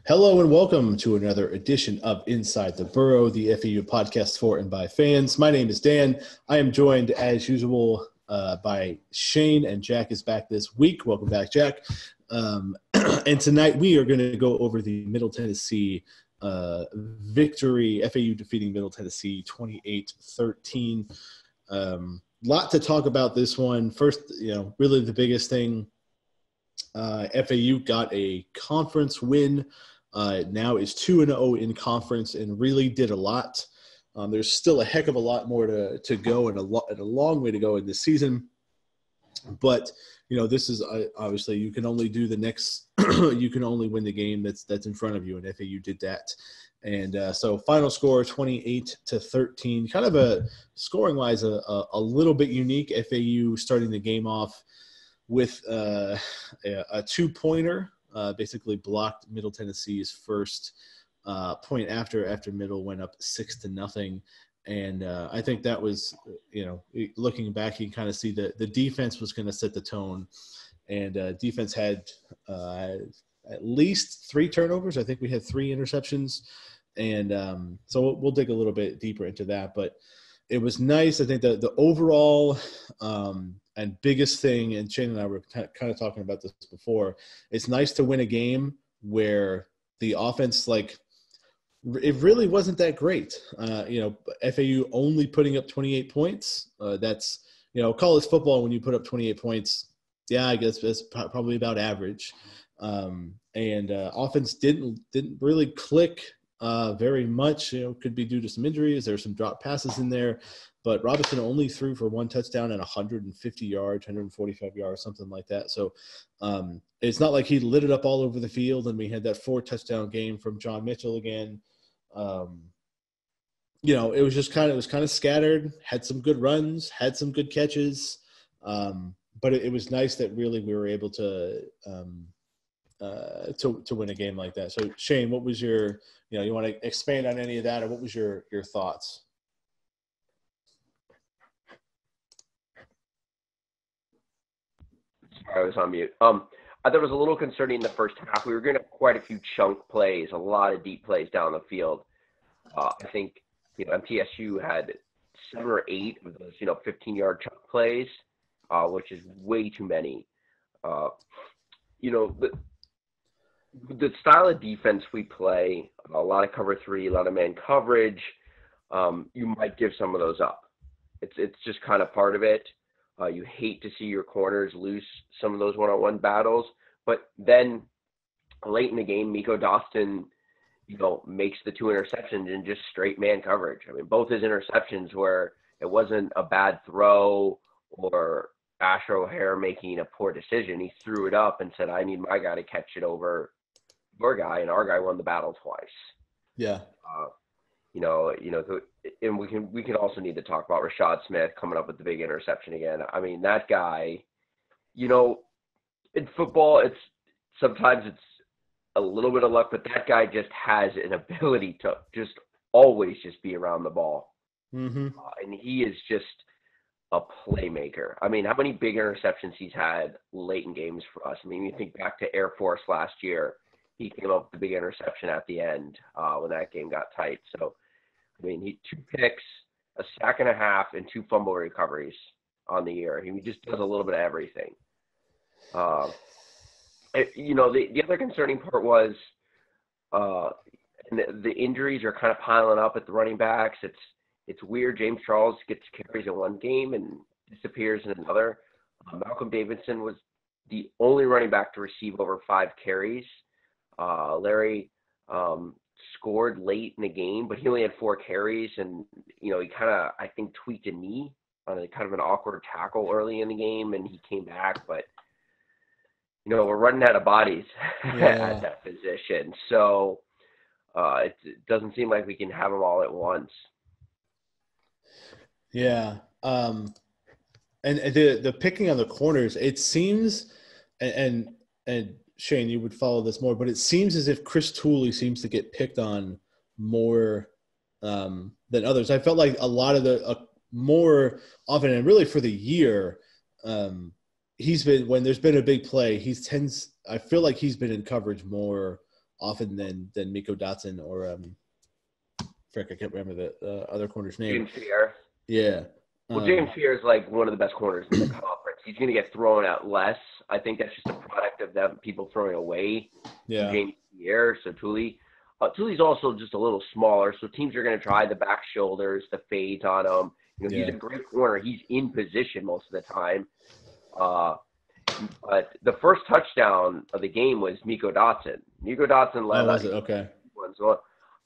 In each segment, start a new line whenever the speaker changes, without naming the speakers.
Hello and welcome to another edition of Inside the Burrow, the FAU podcast for and by fans. My name is Dan. I am joined, as usual, by Shane, and Jack is back this week. Welcome back, Jack. And tonight we are going to go over the Middle Tennessee victory, FAU defeating Middle Tennessee 28-13. Lot to talk about this one. First, really the biggest thing, FAU got a conference win. Now is 2-0 in conference and really did a lot. There's still a heck of a lot more to go and a long way to go in this season. But, this is obviously you can only do the next – you can only win the game that's in front of you, and FAU did that. And so final score 28-13, kind of a scoring-wise a little bit unique. FAU starting the game off with a two-pointer. Basically blocked Middle Tennessee's first point after Middle went up 6-0. And I think that was, looking back, you can kind of see the defense was going to set the tone. And defense had at least 3 turnovers. I think we had 3 interceptions. And so we'll dig a little bit deeper into that. But it was nice. I think the overall and biggest thing, and Shane and I were kind of talking about this before, it's nice to win a game where the offense, it really wasn't that great. FAU only putting up 28 points. That's, college football, when you put up 28 points, yeah, I guess that's probably about average. And offense didn't really click very much. Could be due to some injuries. There's some drop passes in there. But Robinson only threw for 1 touchdown and 150 yards, 145 yards, something like that. So it's not like he lit it up all over the field, and we had that 4-touchdown game from John Mitchell again. It was just kind of scattered. Had some good runs, had some good catches, but it was nice that really we were able to win a game like that. So Shane, what was your you want to expand on any of that, or what was your thoughts?
I was on mute. I thought it was a little concerning in the first half. We were getting quite a few chunk plays, a lot of deep plays down the field. I think MTSU had 7 or 8 of those 15-yard chunk plays, which is way too many. The style of defense we play, a lot of cover 3, a lot of man coverage, you might give some of those up. It's just kind of part of it. You hate to see your corners lose some of those one-on-one battles. But then late in the game, Miko Dostin, makes the 2 interceptions in just straight man coverage. I mean, both his interceptions where it wasn't a bad throw or Asher O'Hare making a poor decision. He threw it up and said, I need my guy to catch it over your guy, and our guy won the battle twice. Yeah. And we can also need to talk about Rashad Smith coming up with the big interception again. I mean, that guy, in football, sometimes it's a little bit of luck, but that guy just has an ability to just always just be around the ball. Mm-hmm. And he is just a playmaker. I mean, how many big interceptions he's had late in games for us? I mean, you think back to Air Force last year, he came up with the big interception at the end when that game got tight. So, I mean, he 2 picks, a sack and a half, and 2 fumble recoveries on the year. He just does a little bit of everything. The other concerning part was the injuries are kind of piling up at the running backs. It's weird. James Charles gets carries in one game and disappears in another. Malcolm Davidson was the only running back to receive over 5 carries. Larry scored late in the game, but he only had 4 carries, and he kind of, I think, tweaked a knee on a kind of an awkward tackle early in the game, and he came back. But we're running out of bodies at that position, so it doesn't seem like we can have them all at once.
Yeah, and the picking on the corners, it seems, and Shane, you would follow this more, but it seems as if Chris Tooley seems to get picked on more than others. I felt like a lot of more often, and really for the year, he's been, when there's been a big play, I feel like he's been in coverage more often than Miko Dotson or frick, I can't remember the other corner's name.
James Fear.
Yeah.
Well, James Fear is like one of the best corners in the conference. He's going to get thrown out less. I think that's just a product of them people throwing away James Fear. So Tuli's also just a little smaller, so teams are going to try the back shoulders, the fades on him. He's a great corner. He's in position most of the time. But the first touchdown of the game was Miko Dotson. Miko Dotson led.
Oh, was it? Okay.
So,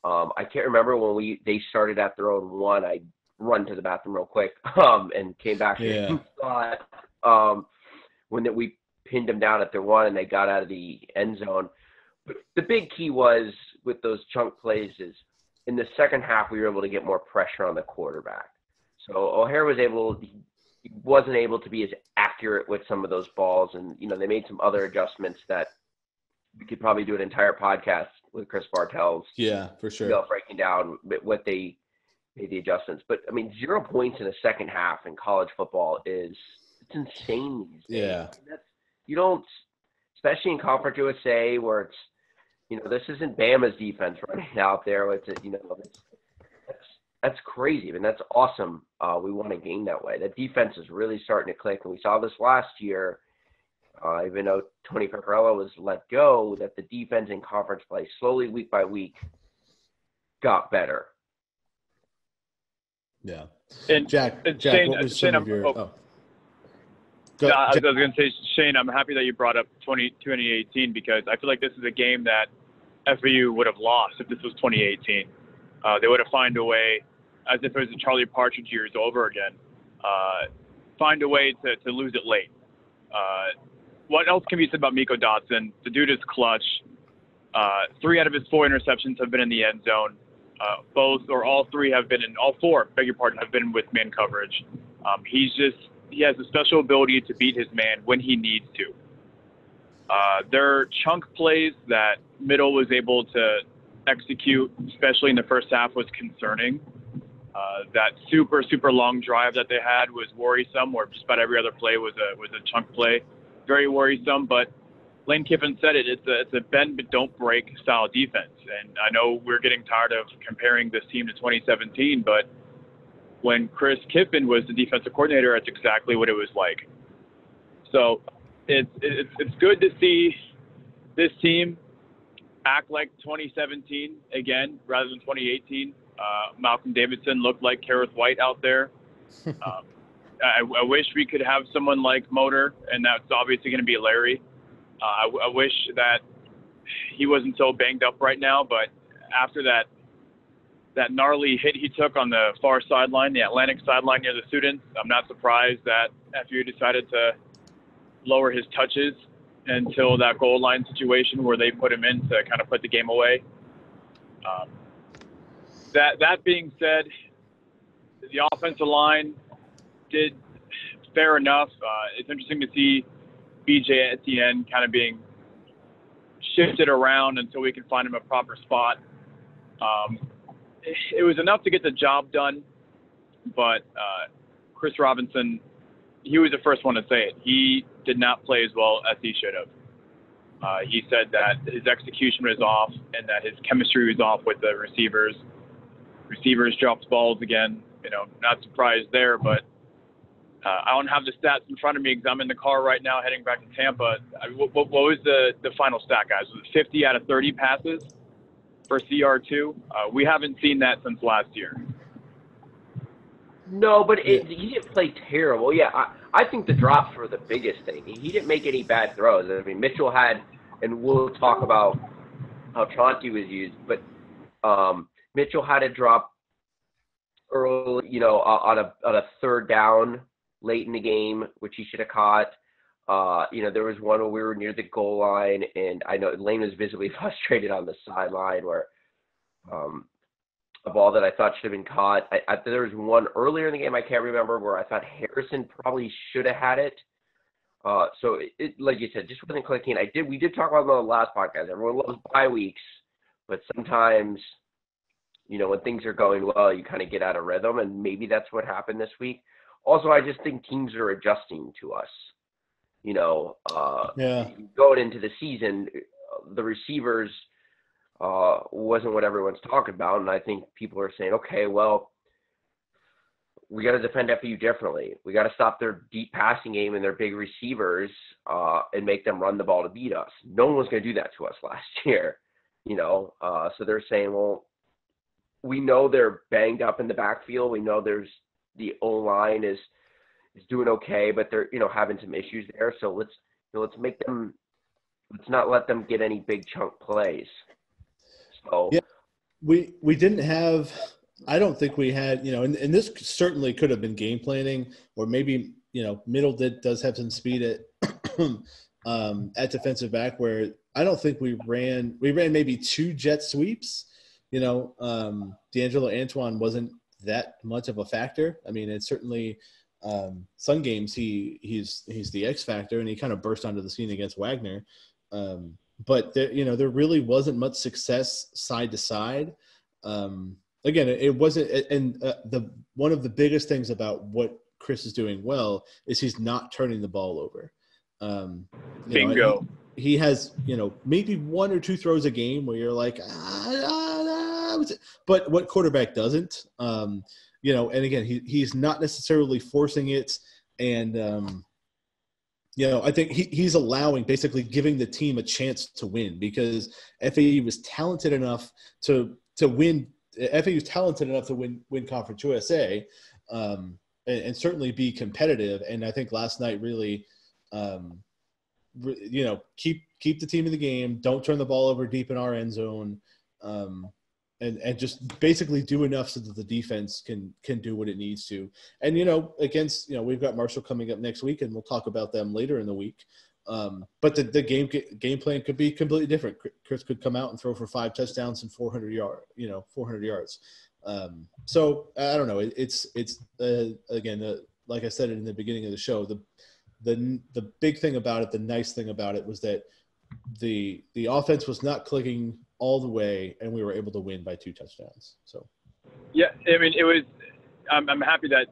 I can't remember when they started at their own one. I run to the bathroom real quick and came back and thought when we pinned them down at their one and they got out of the end zone. But the big key was with those chunk plays is in the second half we were able to get more pressure on the quarterback. So O'Hare he wasn't able to be as accurate with some of those balls, and they made some other adjustments that we could probably do an entire podcast with Chris Bartels.
Yeah, for sure.
Breaking down what they made the adjustments. But I mean, 0 points in the second half in college football it's insane these days.
Yeah.
You don't, especially in Conference USA where it's, this isn't Bama's defense running out there. That's crazy. I mean, that's awesome. We won a game that way. That defense is really starting to click, and we saw this last year. Even though Tony Pecorello was let go, that the defense in conference play slowly, week by week, got better.
Yeah.
And
Jack,
Shane,
what was
Shane,
some of your?
I was going to say, Shane, I'm happy that you brought up 2018 because I feel like this is a game that FAU would have lost if this was 2018. They would have found a way, as if it was the Charlie Partridge years over again, find a way to lose it late. What else can be said about Miko Dotson? The dude is clutch. 3 out of his 4 interceptions have been in the end zone. All 4, have been with man coverage. He has a special ability to beat his man when he needs to. Their chunk plays that Middle was able to execute, especially in the first half, was concerning. That super, super long drive that they had was worrisome, where just about every other play was a chunk play. Very worrisome, but Lane Kiffin said it. It's a bend but don't break style defense. And I know we're getting tired of comparing this team to 2017, but when Chris Kiffin was the defensive coordinator, that's exactly what it was like. So it's good to see this team act like 2017 again rather than 2018. Malcolm Davidson looked like Kareth White out there. I wish we could have someone like Motor, and that's obviously going to be Larry. I wish that he wasn't so banged up right now, but after that gnarly hit he took on the far sideline, the Atlantic sideline near the students, I'm not surprised that FU decided to lower his touches until that goal line situation where they put him in to kind of put the game away. That being said, the offensive line did fair enough. It's interesting to see BJ at the end kind of being shifted around until we can find him a proper spot. It was enough to get the job done, but Chris Robinson, he was the first one to say it. He did not play as well as he should have. He said that his execution was off and that his chemistry was off with the receivers. Receivers dropped balls again. Not surprised there, but I don't have the stats in front of me because I'm in the car right now heading back to Tampa. What was the final stat, guys? Was it 50 out of 30 passes for CR2? We haven't seen that since last year.
No, but he didn't play terrible. Yeah, I think the drops were the biggest thing. He didn't make any bad throws. I mean, Mitchell had, and we'll talk about how Chauncey was used, but Mitchell had a drop early, on a third down late in the game, which he should have caught. There was one where we were near the goal line, and I know Lane was visibly frustrated on the sideline where a ball that I thought should have been caught. There was one earlier in the game, I can't remember, where I thought Harrison probably should have had it. So it, like you said, just wasn't clicking. We did talk about it on the last podcast. Everyone loves bye weeks, but sometimes, when things are going well, you kind of get out of rhythm, and maybe that's what happened this week. Also, I just think teams are adjusting to us. Going into the season, the receivers wasn't what everyone's talking about. And I think people are saying, okay, well, we got to defend FAU differently. We got to stop their deep passing game and their big receivers and make them run the ball to beat us. No one was going to do that to us last year, So they're saying, well, we know they're banged up in the backfield. We know the O-line is doing okay, but they're, having some issues there. So let's not let them get any big chunk plays. So
yeah, we didn't have. I don't think we had, and this certainly could have been game planning, or maybe Middle does have some speed at defensive back, where I don't think we ran maybe 2 jet sweeps. D'Angelo Antoine wasn't that much of a factor. I mean, it's certainly some games he's the X factor, and he kind of burst onto the scene against Wagner. But there really wasn't much success side to side. Again, it wasn't, and one of the biggest things about what Chris is doing well is he's not turning the ball over.
Bingo.
He has, maybe 1 or 2 throws a game where you're like, but what quarterback doesn't? And again, he's not necessarily forcing it, and I think he's basically giving the team a chance to win, because FAU was talented enough to win. FAU is talented enough to win Conference USA, and certainly be competitive. And I think last night really, keep the team in the game. Don't turn the ball over deep in our end zone, and just basically do enough so that the defense can do what it needs to. And against we've got Marshall coming up next week, and we'll talk about them later in the week. But the game plan could be completely different. Chris could come out and throw for 5 touchdowns and 400 yards. So I don't know. It's again, like I said in the beginning of the show, the big thing about it, the nice thing about it was that the offense was not clicking all the way, and we were able to win by 2 touchdowns. So
yeah, I mean, it was. I'm happy that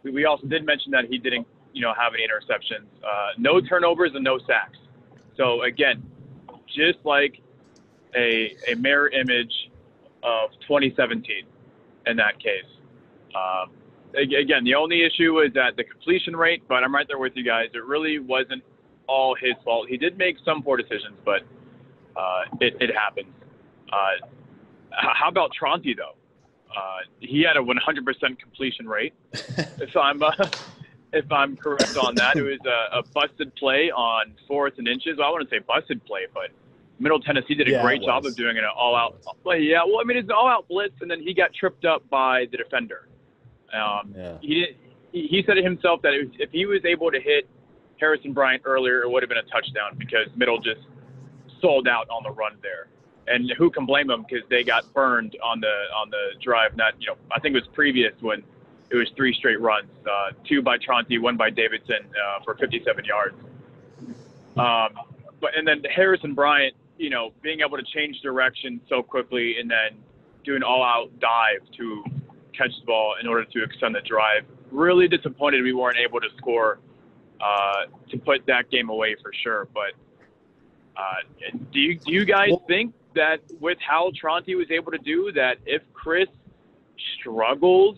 we also did mention that he didn't have any interceptions, no turnovers, and no sacks. So again, just like a mirror image of 2017 in that case. Again, the only issue is that the completion rate, but I'm right there with you guys. It really wasn't all his fault. He did make some poor decisions, but it happens. How about Tronti, though? He had a 100% completion rate. If I'm correct on that, it was a busted play on 4th and inches. Well, I wouldn't say busted play, but Middle Tennessee did a great job of doing an all-out play. Yeah, well, I mean, it's an all-out blitz, and then he got tripped up by the defender. He said it himself that if he was able to hit Harrison Bryant earlier, it would have been a touchdown, because Middle just sold out on the run there. And who can blame them, because they got burned on the drive. Not I think it was previous when it was 3 straight runs, 2 by Tronti, 1 by Davidson for 57 yards. And then Harrison Bryant, being able to change direction so quickly and then do an all-out dive to catch the ball in order to extend the drive. Really disappointed we weren't able to score to put that game away for sure. But do you guys think that with how Tronti was able to do that, if Chris struggles,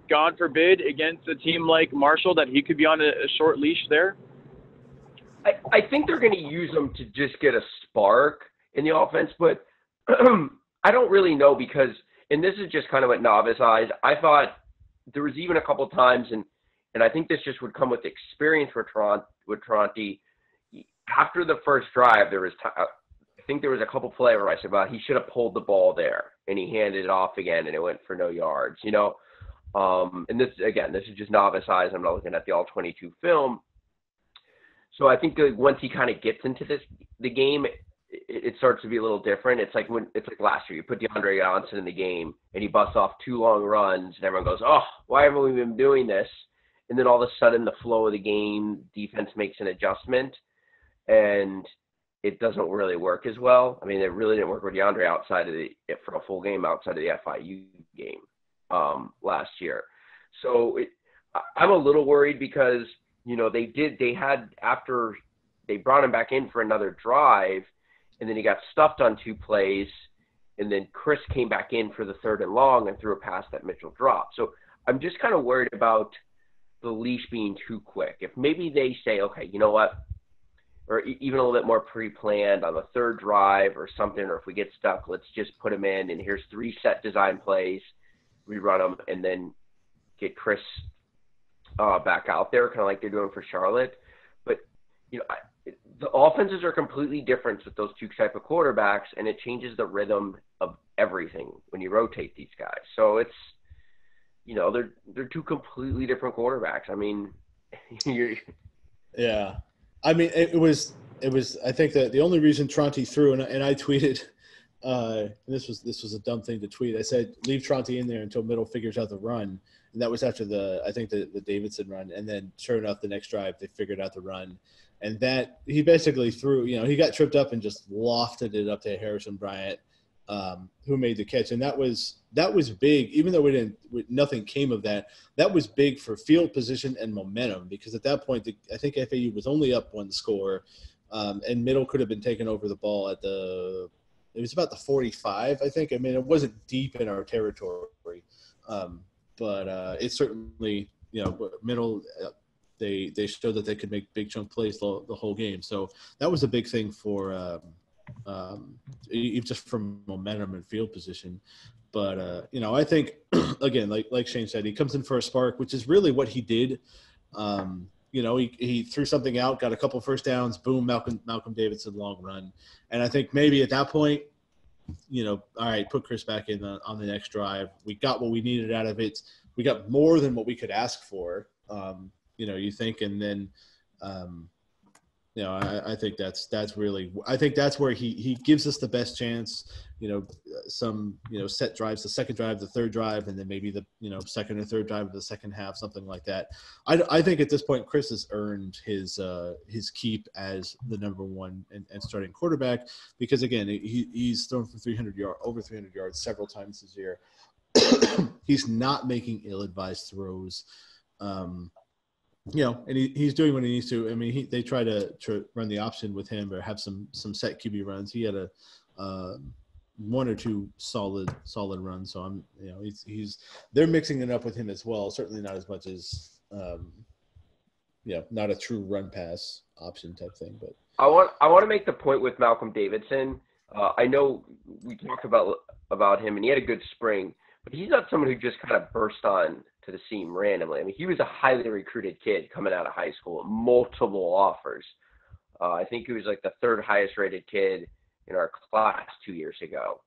God forbid, against a team like Marshall, that he could be on a short leash there?
I think they're going to use him to just get a spark in the offense, but I don't really know, because, and this is just kind of what novice eyes, I thought there was even a couple times, and I think this just would come with experience with Tronti. After the first drive, I think there was a couple play where I said, well, he should have pulled the ball there, and he handed it off again, and it went for no yards, And this is just novice eyes. I'm not looking at the all-22 film. So I think that once he kind of gets into the game, it starts to be a little different. It's like last year, you put DeAndre Johnson in the game, and he busts off 2 long runs, and everyone goes, oh, why haven't we been doing this? And then all of a sudden, the flow of the game, defense makes an adjustment, and it doesn't really work as well. I mean, it really didn't work with DeAndre for a full game outside of the FIU game last year. So I'm a little worried, because after they brought him back in for another drive, and then he got stuffed on 2 plays, and then Chris came back in for the 3rd and long and threw a pass that Mitchell dropped. So I'm just kind of worried about the leash being too quick. If maybe they say, okay, you know what, or even a little bit more pre-planned on the 3rd drive or something, or if we get stuck, let's just put them in, and here's 3 set design plays, we run them, and then get Chris back out there, kind of like they're doing for Charlotte. But, the offenses are completely different with those 2 type of quarterbacks, and it changes the rhythm of everything when you rotate these guys. So it's, they're 2 completely different quarterbacks. I mean,
yeah. I mean, it was. I think that the only reason Tronte threw, and I tweeted, this was a dumb thing to tweet. I said, leave Tronte in there until Middle figures out the run, and that was after the Davidson run. And then, sure enough, the next drive they figured out the run, and that he basically threw. He got tripped up and just lofted it up to Harrison Bryant, who made the catch, and that was big. Even though nothing came of that, that was big for field position and momentum, because at that point, I think FAU was only up 1 score, and Middle could have been taking over the ball it was about the 45, I think. I mean, it wasn't deep in our territory, but it certainly, Middle. They showed that they could make big chunk plays the whole game. So that was a big thing for. Just from momentum and field position. But, I think, again, like Shane said, he comes in for a spark, which is really what he did. He threw something out, got a couple first downs, boom, Malcolm Davidson, long run. And I think maybe at that point, all right, put Chris back in on the next drive. We got what we needed out of it. We got more than what we could ask for, you think, and then I think that's where he gives us the best chance. Some set drives, the second drive, the third drive, and then maybe the second or third drive of the second half, something like that. I think at this point Chris has earned his keep as the number 1 and starting quarterback, because again he's thrown for over 300 yards several times this year. He's not making ill-advised throws. And he's doing what he needs to. I mean, they try to run the option with him or have some set QB runs. He had a 1 or 2 solid runs. So they're mixing it up with him as well. Certainly not as much as not a true run pass option type thing. But
I want to make the point with Malcolm Davidson. I know we talked about him, and he had a good spring, but he's not someone who just kind of burst on to the scene randomly. I mean, he was a highly recruited kid coming out of high school, multiple offers. I think he was like the 3rd highest rated kid in our class 2 years ago,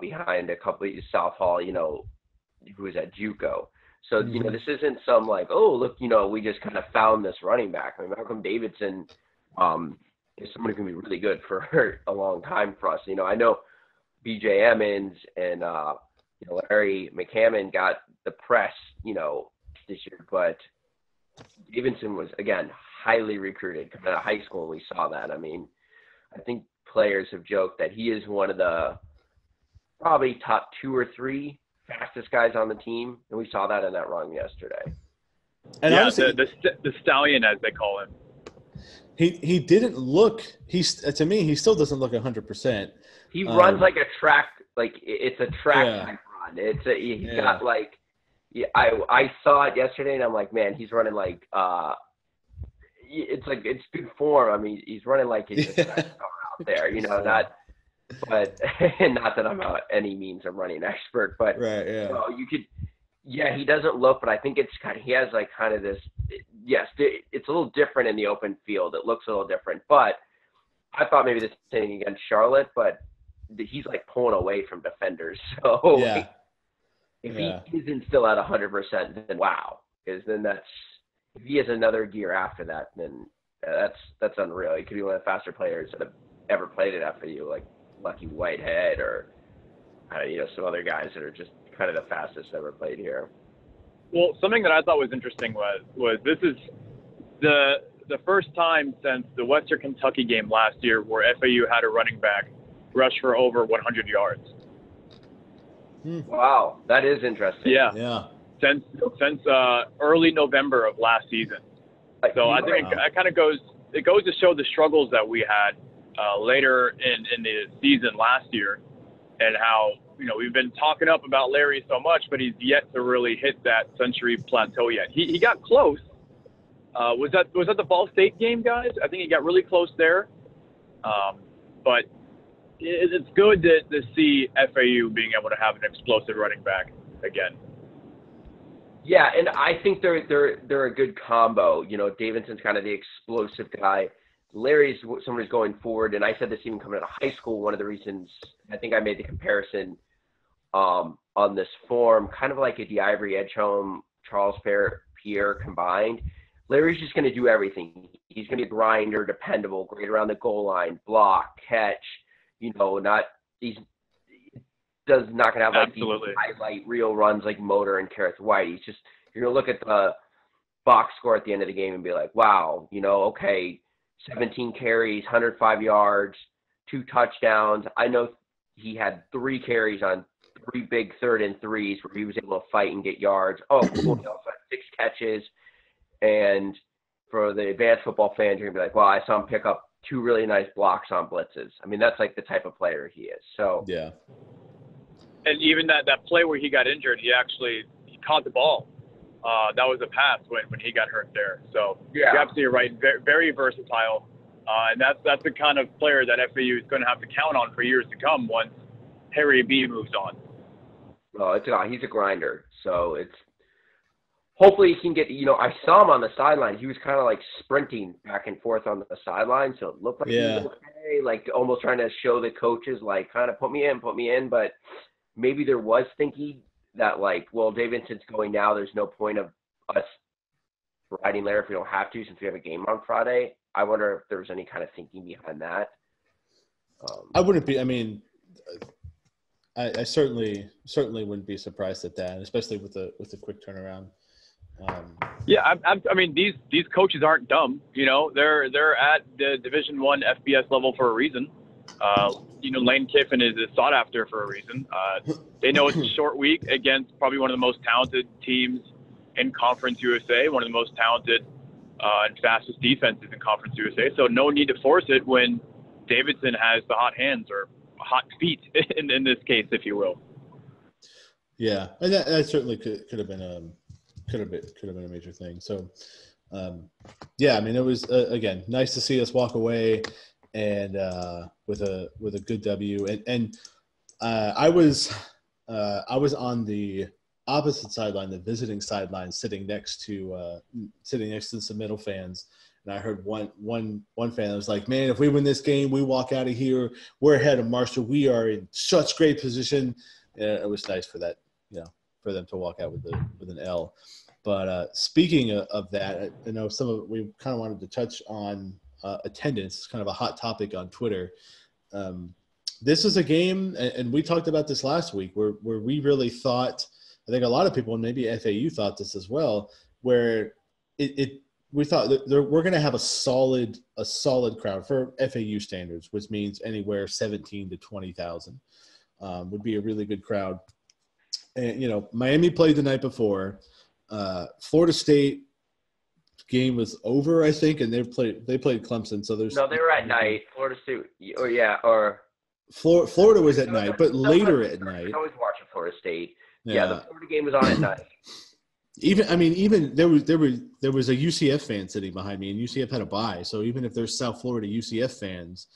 behind a couple of South Hall, who was at JUCO. So, this isn't some like, oh, look, we just kind of found this running back. I mean, Malcolm Davidson is someone who can be really good for a long time for us. I know BJ Emmons and, Larry McCammon got the press, this year, but Davidson was, again, highly recruited coming out of high school, and we saw that. I mean, I think players have joked that he is one of the probably top 2 or 3 fastest guys on the team, and we saw that in that run yesterday.
And honestly, the stallion, as they call him.
He didn't look. To me, he still doesn't look 100%.
He runs like a track, like it's a track type run. He's got like. Yeah, I saw it yesterday, and I'm like, man, he's running like it's good form. I mean, he's running like he's just out there, not that I'm any means a running expert, but
right, yeah.
He doesn't look, but I think he has like kind of this. Yes, it's a little different in the open field. It looks a little different, but I thought maybe this thing against Charlotte, but he's like pulling away from defenders, so
yeah.
If he isn't still at 100%, then wow. Because then if he has another gear after that, then that's unreal. He could be one of the faster players that have ever played at FAU, like Lucky Whitehead or some other guys that are just kind of the fastest ever played here.
Well, something that I thought was interesting was this is the first time since the Western Kentucky game last year where FAU had a running back rush for over 100 yards.
Wow, that is interesting.
Yeah. Since early November of last season. So I think it kind of goes to show the struggles that we had later in the season last year. and how, we've been talking up about Larry so much, but he's yet to really hit that century plateau yet. He got close. Was that the Ball State game, guys? I think he got really close there. But it's good to see FAU being able to have an explosive running back again.
Yeah, and I think they're a good combo. Davidson's kind of the explosive guy. Larry's someone who's going forward, and I said this even coming out of high school. One of the reasons I think I made the comparison on this form, kind of like a DeIvory Edgehome, Charles Pierre combined. Larry's just going to do everything. He's going to be a grinder, dependable, great around the goal line, block, catch. He's not going to have like these highlight reel runs like Motor and Kareth White. He's just, you're going to look at the box score at the end of the game and be like, wow, okay, 17 carries, 105 yards, 2 touchdowns. I know he had 3 carries on 3 big 3rd and 3s where he was able to fight and get yards. Oh, cool. He also had 6 catches. And for the advanced football fans, you're going to be like, well, I saw him pick up 2 really nice blocks on blitzes. I mean, that's like the type of player he is. So
yeah.
And even that play where he got injured, he caught the ball. That was a pass when he got hurt there. So yeah, you're absolutely right. Very, very versatile. And that's the kind of player that FAU is going to have to count on for years to come once Harry B moves on.
Well, he's a grinder. So it's hopefully he can get, I saw him on the sideline. He was kind of like sprinting back and forth on the sideline. So it looked like he was okay, like almost trying to show the coaches, like kind of put me in. But maybe there was thinking that like, well, Davidson's going now. There's no point of us riding Larry if we don't have to, since we have a game on Friday. I wonder if there was any kind of thinking behind that.
I wouldn't be. I mean, I certainly wouldn't be surprised at that, especially with the quick turnaround.
Yeah, I mean, these coaches aren't dumb. They're at the Division I FBS level for a reason. Lane Kiffin is sought after for a reason. They know it's a short week against probably one of the most talented teams in Conference USA, one of the most talented and fastest defenses in Conference USA. So no need to force it when Davidson has the hot hands or hot feet in this case, if you will.
Yeah, and that certainly could have been a major thing. So, yeah, I mean, it was again nice to see us walk away and with a good W. And I was on the opposite sideline, the visiting sideline, sitting next to some middle fans. And I heard one fan that was like, "Man, if we win this game, we walk out of here. We're ahead of Marshall. We are in such great position." It was nice for that, for them to walk out with an L. But speaking of that, I know we kind of wanted to touch on attendance. It's kind of a hot topic on Twitter. This is a game, and we talked about this last week, where we really thought, I think a lot of people, and maybe FAU thought this as well, where we thought that we're going to have a solid crowd for FAU standards, which means anywhere 17 to 20,000 would be a really good crowd. And Miami played the night before. Florida State game was over, I think, and they played Clemson. So they
were at night. Florida State,
Florida was at night, but later at night.
I was watching Florida State. Yeah, the Florida game was on at night.
Even there was a UCF fan sitting behind me, and UCF had a bye. So even if there's South Florida UCF fans,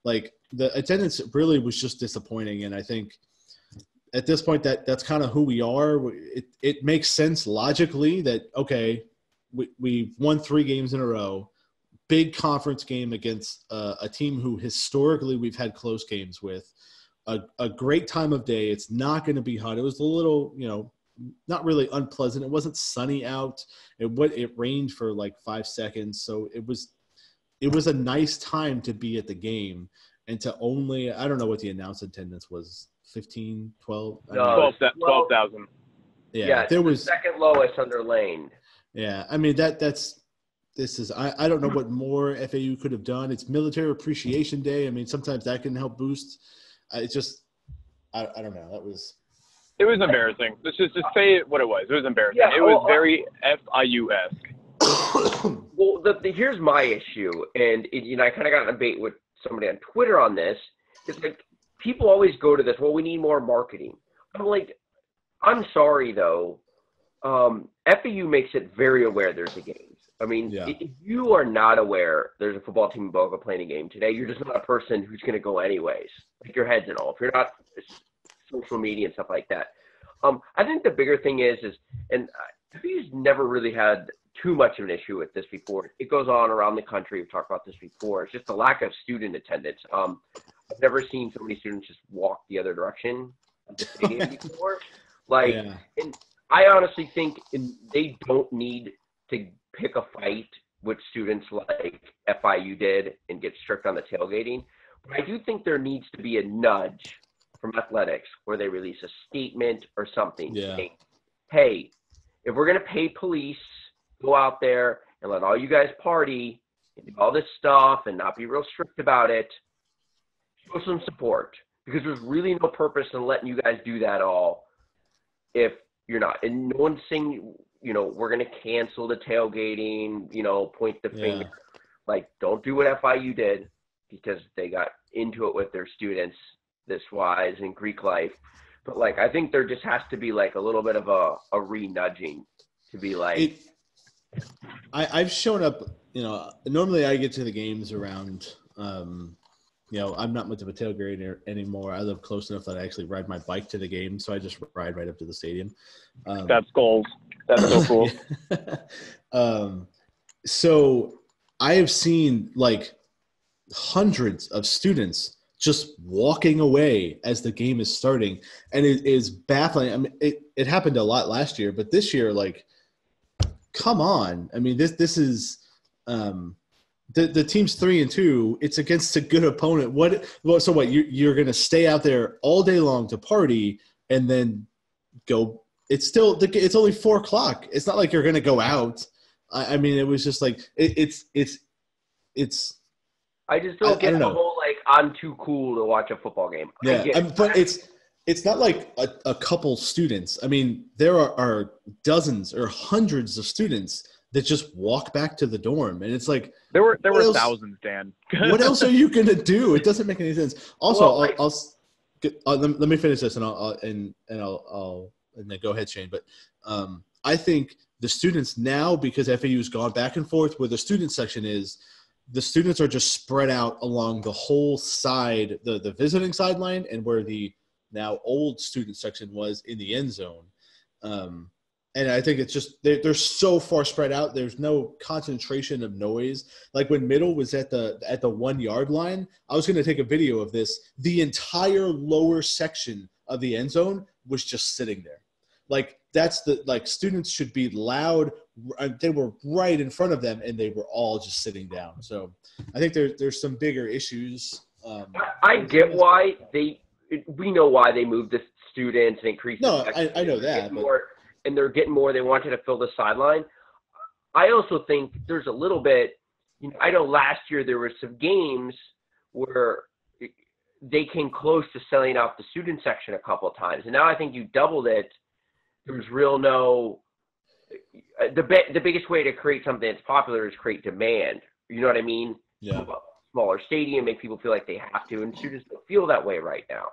like the attendance really was just disappointing. And I think at this point that's kind of who we are. It makes sense logically that, okay, we've won 3 games in a row, big conference game against a team who historically we've had close games with, a great time of day. It's not going to be hot. It was a little, not really unpleasant. It wasn't sunny out. It rained for like 5 seconds. So it was a nice time to be at the game, and to only, I don't know what the announced attendance was, 15, 12?
12,000.
Yeah, there was the second lowest under Lane.
Yeah, I mean I don't know what more FAU could have done. It's Military Appreciation Day. I mean, sometimes that can help boost. It's just, I don't know.
It was embarrassing. Let's just say it what it was. It was embarrassing. Yeah, it was very FIU-esque.
Well, here's my issue, and I kind of got in a debate with somebody on Twitter on this. It's like, people always go to this, well, we need more marketing. I'm like, I'm sorry, though. FAU makes it very aware there's a games. I mean, if you are not aware there's a football team in Boca playing a game today, you're just not a person who's going to go anyways. Like your head's and all. If you're not social media and stuff like that. I think the bigger thing is and FAU's never really had too much of an issue with this before. It goes on around the country. We've talked about this before. It's just the lack of student attendance. I've never seen so many students just walk the other direction of the stadium before. And I honestly think they don't need to pick a fight with students like FIU did and get strict on the tailgating. But I do think there needs to be a nudge from athletics where they release a statement or something saying, hey, if we're going to pay police, go out there and let all you guys party and do all this stuff and not be real strict about it, show some support. Because there's really no purpose in letting you guys do that all if you're not. And no one's saying, we're going to cancel the tailgating, point the finger. Like, don't do what FIU did because they got into it with their students this wise in Greek life. But, I think there just has to be, a little bit of a re-nudging to be like.
I've shown up, normally I get to the games around, I'm not much of a tailgater anymore. I live close enough that I actually ride my bike to the game, so I just ride right up to the stadium.
That's goals. That's so cool.
So I have seen hundreds of students just walking away as the game is starting, and it is baffling. I mean, it happened a lot last year, but this year, come on. I mean, this is the team's 3-2. It's against a good opponent. So what? You're going to stay out there all day long to party and then go. It's only 4:00. It's not like you're going to go out. I mean, it was just it's.
I just don't get the whole I'm too cool to watch a football game.
Yeah, but it's not like a couple students. I mean, there are dozens or hundreds of students that just walk back to the dorm, and it's
there were thousands, Dan.
What else are you gonna do? It doesn't make any sense. Also, let me finish this, and I'll then go ahead, Shane. But I think the students now, because FAU's gone back and forth where the student section is, the students are just spread out along the whole side, the visiting sideline, and where the now old student section was in the end zone. And I think it's just they're so far spread out. There's no concentration of noise. Like when middle was at the 1 yard line, I was going to take a video of this. The entire lower section of the end zone was just sitting there. Students should be loud. They were right in front of them, and they were all just sitting down. So I think there's some bigger issues.
I get why we know why they moved the students and increased.
No, I know that.
And they're getting more. They wanted to fill the sideline. I also think there's a little bit. I know last year there were some games where they came close to selling out the student section a couple of times, and now I think you doubled it. There's the biggest way to create something that's popular is create demand. You know what I mean?
Yeah.
Smaller stadium, make people feel like they have to, and students don't feel that way right now.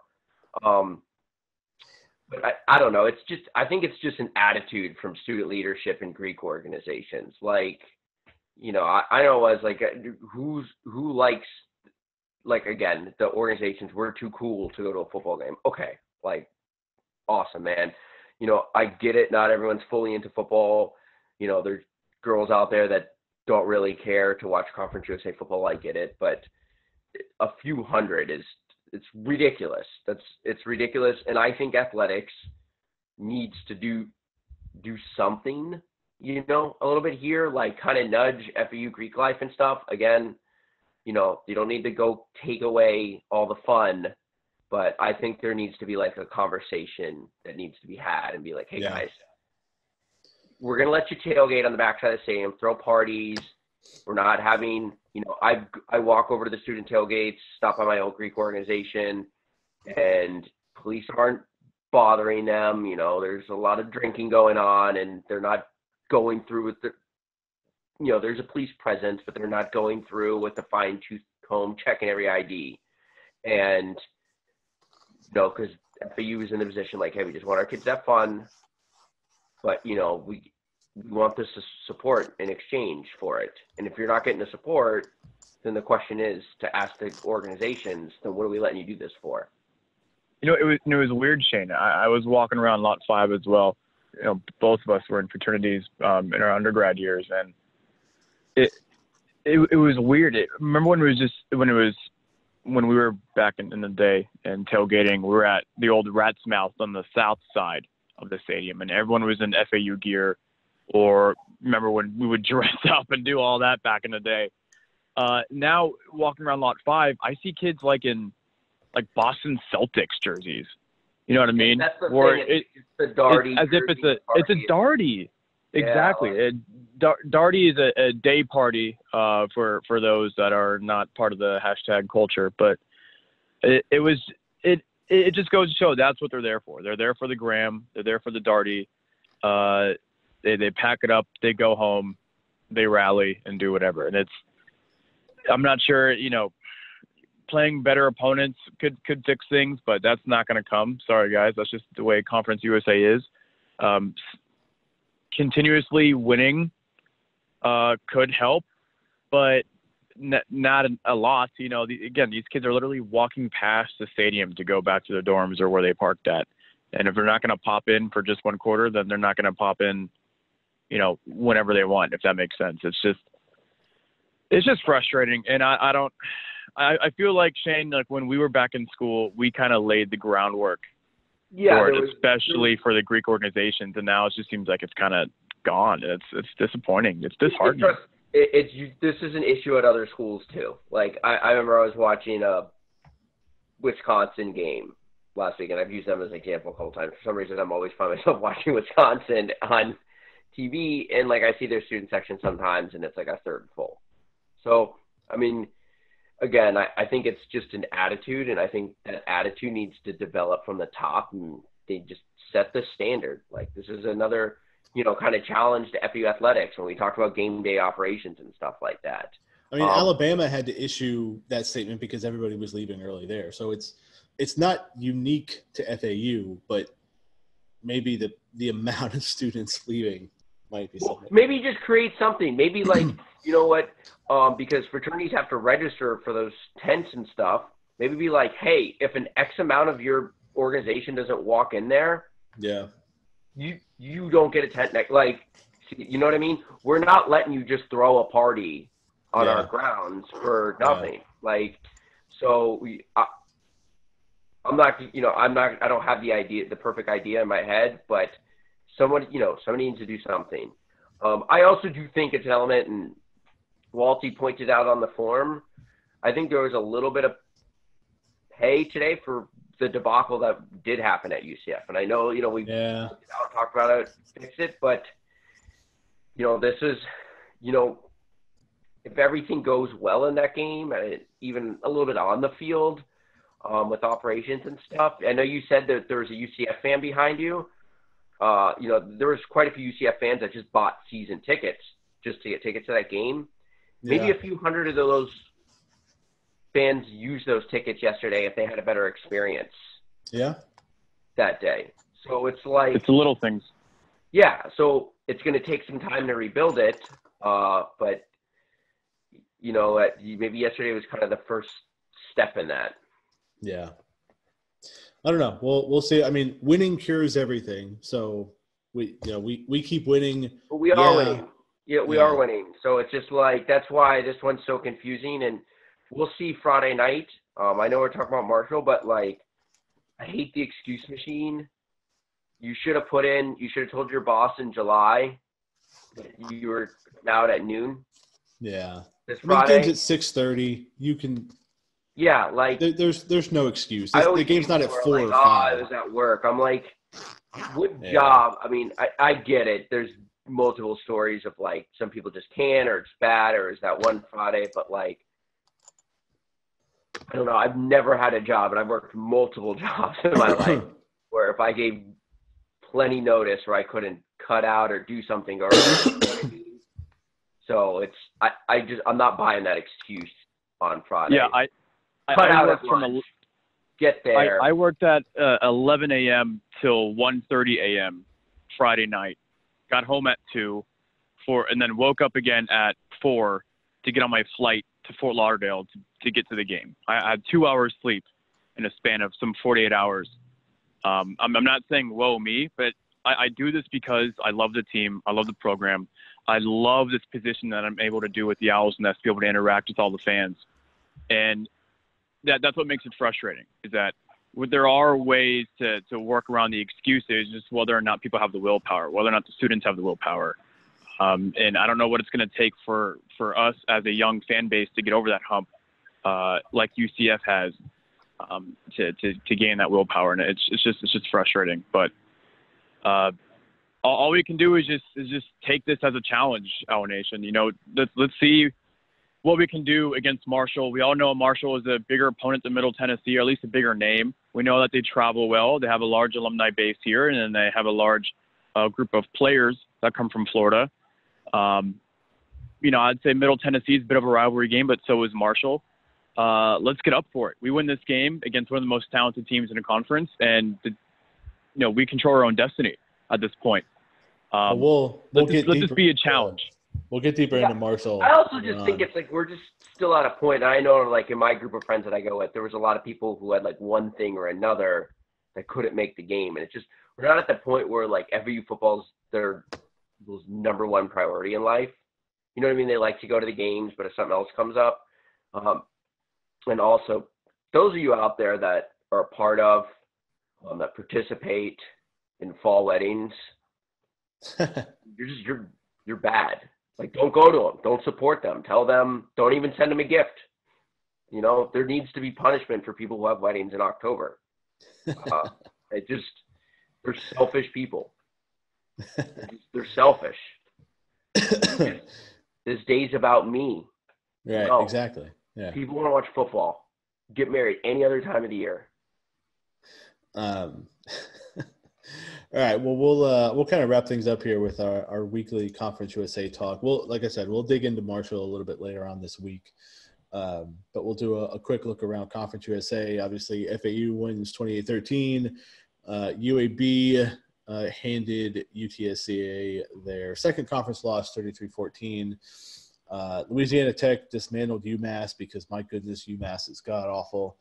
But I don't know. I think it's just an attitude from student leadership in Greek organizations. I know as who likes, again, the organizations, we're too cool to go to a football game. Okay. Awesome, man. I get it. Not everyone's fully into football. There's girls out there that don't really care to watch Conference USA football. I get it. But a few hundred it's ridiculous. It's ridiculous. And I think athletics needs to do something, a little bit here, kind of nudge FAU Greek life and stuff. Again, you don't need to go take away all the fun. But I think there needs to be a conversation that needs to be had and be like, hey, guys, we're going to let you tailgate on the backside of the stadium, throw parties. We're not having, I walk over to the student tailgates, stop by my old Greek organization, and police aren't bothering them. There's a lot of drinking going on, and they're not going through with there's a police presence, but they're not going through with the fine-tooth comb checking every ID. And because FAU is in the position like, hey, we just want our kids to have fun, but, we want this support in exchange for it. And if you're not getting the support, then the question is to ask the organizations, then what are we letting you do this for?
It was weird, Shane. I was walking around Lot 5 as well. Both of us were in fraternities in our undergrad years, and it was weird. Remember when we were back in the day and tailgating, we were at the old Rat's Mouth on the south side of the stadium, and everyone was in FAU gear. Or remember when we would dress up and do all that back in the day? Now walking around Lot 5, I see kids in Boston Celtics jerseys. You know what I mean?
That's the thing. It's the Darty.
As if it's a Darty. Exactly. Darty is a day party for those that are not part of the hashtag culture. But it just goes to show that's what they're there for. They're there for the gram. They're there for the Darty. They pack it up. They go home. They rally and do whatever. And I'm not sure, playing better opponents could fix things, but that's not going to come. Sorry, guys. That's just the way Conference USA is. Continuously winning could help, but not a lot. Again, these kids are literally walking past the stadium to go back to their dorms or where they parked at. And if they're not going to pop in for just one quarter, then they're not going to pop in, whenever they want, if that makes sense. It's just frustrating. And I feel like, Shane, when we were back in school, we kind of laid the groundwork for it, especially for the Greek organizations. And now it just seems like it's kind of gone. It's disappointing. It's disheartening.
This is an issue at other schools too. I remember I was watching a Wisconsin game last week, and I've used them as an example a couple times. For some reason, I'm always find myself watching Wisconsin on TV, and I see their student section sometimes, and it's a third full. So, again, I think it's just an attitude, and I think that attitude needs to develop from the top, and they just set the standard. This is another, kind of challenge to FAU athletics when we talk about game day operations and stuff like that.
Alabama had to issue that statement because everybody was leaving early there. So it's not unique to FAU, but maybe the amount of students leaving might be something.
Maybe just create something. Maybe because fraternities have to register for those tents and stuff. Maybe be hey, if an X amount of your organization doesn't walk in there, you don't get a tent next. You know what I mean? We're not letting you just throw a party on our grounds for nothing. I don't have the perfect idea in my head, but somebody needs to do something. I also do think it's an element, and Walty pointed out on the form, I think there was a little bit of pay today for the debacle that did happen at UCF. And I know, we talked about it, fix it, but, this is, if everything goes well in that game, even a little bit on the field with operations and stuff. I know you said that there was a UCF fan behind you. There was quite a few UCF fans that just bought season tickets just to get tickets to that game. Maybe a few hundred of those fans used those tickets yesterday if they had a better experience. That day. So it's
it's the little things.
Yeah. So it's going to take some time to rebuild it. But maybe yesterday was kind of the first step in that.
Yeah. I don't know. We'll see. Winning cures everything. So we keep winning.
But we are winning. Yeah, we are winning. So it's just that's why this one's so confusing. And we'll see Friday night. I know we're talking about Marshall, but I hate the excuse machine. You should have told your boss in July that you were out at noon.
Yeah.
This Friday.
The game's at 6:30. You can.
Yeah,
there's no excuse. The game's not at 4 or 5.
I was at work. I'm what job? I get it. There's multiple stories of some people just can't, or it's bad, or is that one Friday, but I don't know. I've never had a job, and I've worked multiple jobs in my life where if I gave plenty notice where I couldn't cut out or do something or so I'm not buying that excuse on Friday.
Yeah, I
get there.
I worked at 11 a.m. till 1:30 a.m. Friday night. Got home at 2, and then woke up again at 4 to get on my flight to Fort Lauderdale to get to the game. I had 2 hours sleep in a span of some 48 hours. I'm not saying woe me, but I do this because I love the team. I love the program. I love this position that I'm able to do with the Owls and that's be able to interact with all the fans. And that's what makes it frustrating, is that there are ways to work around the excuses, just whether or not people have the willpower, whether or not the students have the willpower. And I don't know what it's going to take for us as a young fan base to get over that hump, like UCF has, to gain that willpower. And it's just frustrating. But all we can do is just take this as a challenge, Owl Nation. You know, let's see what we can do against Marshall. We all know Marshall is a bigger opponent than Middle Tennessee, or at least a bigger name. We know that they travel well. They have a large alumni base here, and then they have a large group of players that come from Florida. You know, I'd say Middle Tennessee is a bit of a rivalry game, but so is Marshall. Let's get up for it. We win this game against one of the most talented teams in the conference, and we control our own destiny at this point. Let's just be a challenge.
We'll get deeper into Marshall.
I also just think it's like we're just still at a point. I know, like in my group of friends that I go with, there was a lot of people who had like one thing or another that couldn't make the game, and it's just we're not at the point where like FAU football's their number one priority in life. You know what I mean? They like to go to the games, but if something else comes up, and also those of you out there that are a part of that participate in fall weddings, you're bad. Like, don't go to them. Don't support them. Tell them, don't even send them a gift. You know, there needs to be punishment for people who have weddings in October. They're selfish people. They're selfish. This day's about me.
Right, exactly. Yeah.
People want to watch football. Get married any other time of the year.
All right. Well, we'll kind of wrap things up here with our weekly Conference USA talk. Like I said, we'll dig into Marshall a little bit later on this week. But we'll do a quick look around Conference USA. Obviously, FAU wins 28-13. UAB handed UTSA their second conference loss, 33-14. Louisiana Tech dismantled UMass because, my goodness, UMass is god-awful.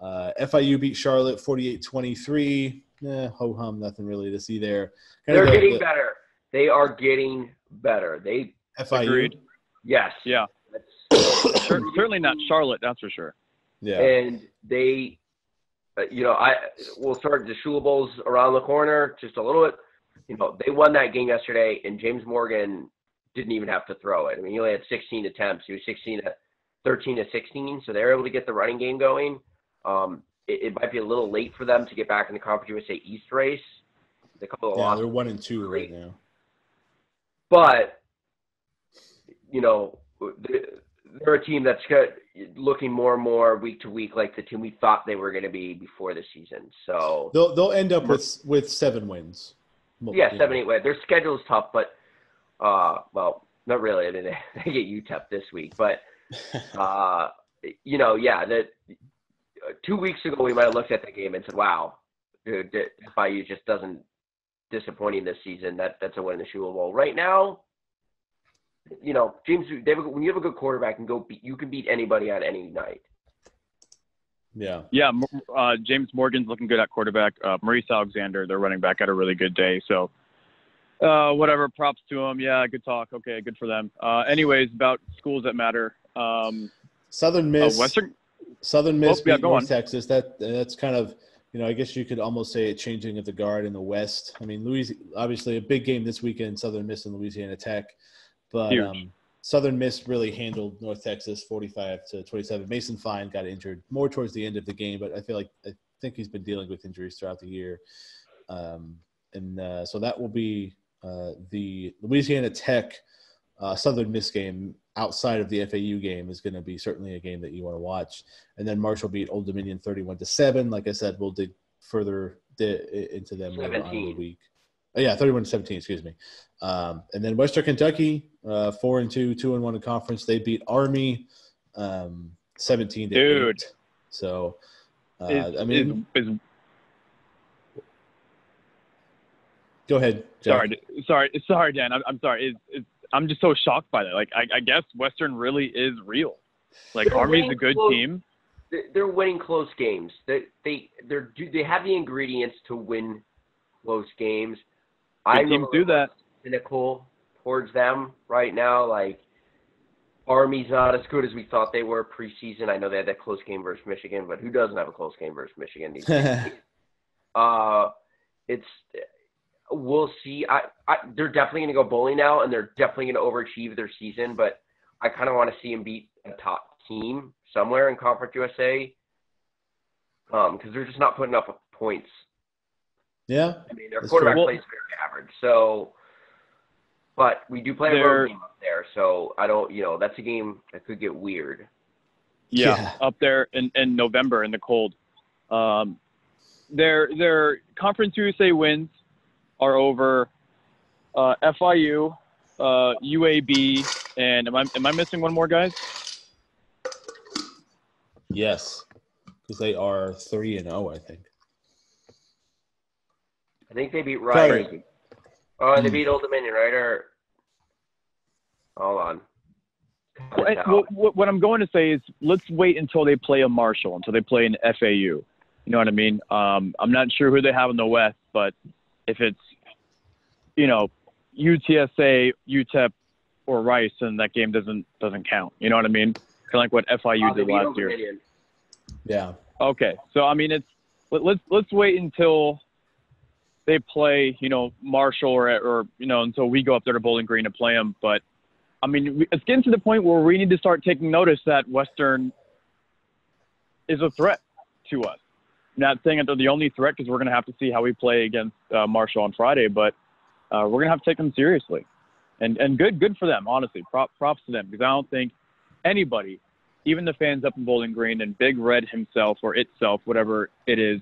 FIU beat Charlotte 48-23. Ho-hum, nothing really to see there.
They're getting better. They are getting better.
FIU?
Agreed.
Yes.
Yeah. Certainly not Charlotte, that's for sure.
Yeah.
And they, we'll start the Shula Bowls around the corner just a little bit. You know, they won that game yesterday, and James Morgan didn't even have to throw it. I mean, he only had 16 attempts. He was 13-16, so they're able to get the running game going. It might be a little late for them to get back in the Conference USA East race.
They're 1-2 right now.
But, they're a team that's looking more and more week to week like the team we thought they were going to be before the season. So
they'll end up with 7 wins.
Yeah, 7-8 wins. Their schedule is tough, but well, not really. I mean, they get UTEP this week, but 2 weeks ago we might have looked at the game and said, "Wow, dude, FIU just doesn't disappointing this season. That's a win in the Shula Bowl." Right now, James, when you have a good quarterback and you can beat anybody on any night.
Yeah.
Yeah. James Morgan's looking good at quarterback. Maurice Alexander, their running back, had a really good day. So, whatever, props to him. Yeah, good talk. Okay, good for them. Anyways, about schools that matter.
Southern Miss. Southern Miss beat North Texas. That's kind of, I guess you could almost say a changing of the guard in the West. I mean, obviously a big game this weekend, Southern Miss and Louisiana Tech. But Southern Miss really handled North Texas 45-27. Mason Fine got injured more towards the end of the game, but I think he's been dealing with injuries throughout the year. So that will be the Louisiana Tech Southern Miss game outside of the FAU game is going to be certainly a game that you want to watch. And then Marshall beat Old Dominion 31-7. Like I said, we'll dig further into them later on in the week. 31-17, excuse me. And then Western Kentucky, 4-2, 2-1 in conference. They beat Army 17-8.
Dude.
So Go ahead, Jack.
Sorry, Dan. I'm sorry. I'm just so shocked by that. Like, I guess Western really is real. Like, Army's a good team.
They're winning close games. They have the ingredients to win close games.
Good teams do that.
Cynical towards them right now. Like, Army's not as good as we thought they were preseason. I know they had that close game versus Michigan, but who doesn't have a close game versus Michigan these days? We'll see. They're definitely going to go bowling now, and they're definitely going to overachieve their season. But I kind of want to see them beat a top team somewhere in Conference USA, because they're just not putting up points.
Yeah,
I mean, their quarterback plays very average. So, but we do play a road game up there, so I don't. That's a game that could get weird.
Yeah. Up there in November in the cold. Their Conference USA wins are over FIU, UAB, and am I missing one more, guys?
Yes, because they are 3-0, I think.
I think they beat Rice. Oh, they beat Old Dominion, right? Or hold on.
What I'm going to say is let's wait until they play a Marshall, until they play an FAU. You know what I mean? I'm not sure who they have in the West, but if it's, UTSA, UTEP, or Rice, then that game doesn't count. You know what I mean? Kind of like what FIU did last year.
Yeah.
Okay, so I mean, let's wait until they play, Marshall or until we go up there to Bowling Green to play them. But I mean, it's getting to the point where we need to start taking notice that Western is a threat to us. I'm not saying that they're the only threat, because we're going to have to see how we play against Marshall on Friday, but we're going to have to take them seriously. And good for them, honestly. Props to them, because I don't think anybody, even the fans up in Bowling Green and Big Red himself or itself, whatever it is,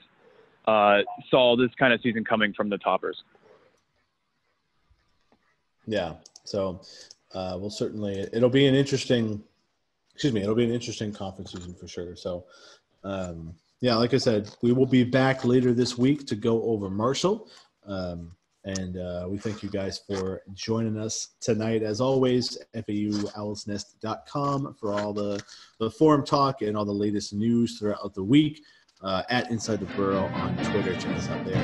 saw this kind of season coming from the Toppers.
Yeah. So we'll certainly – it'll be an interesting conference season for sure. So, yeah, like I said, we will be back later this week to go over Marshall. And we thank you guys for joining us tonight. As always, FAUOwlsnest.com for all the forum talk and all the latest news throughout the week. At Inside the Burrow on Twitter. Check us out there.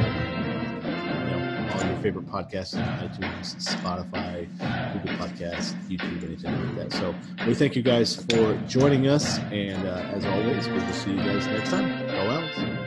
All your favorite podcasts on iTunes, Spotify, Google Podcasts, YouTube, anything like that. So we thank you guys for joining us. And as always, we will see you guys next time. Go Owls.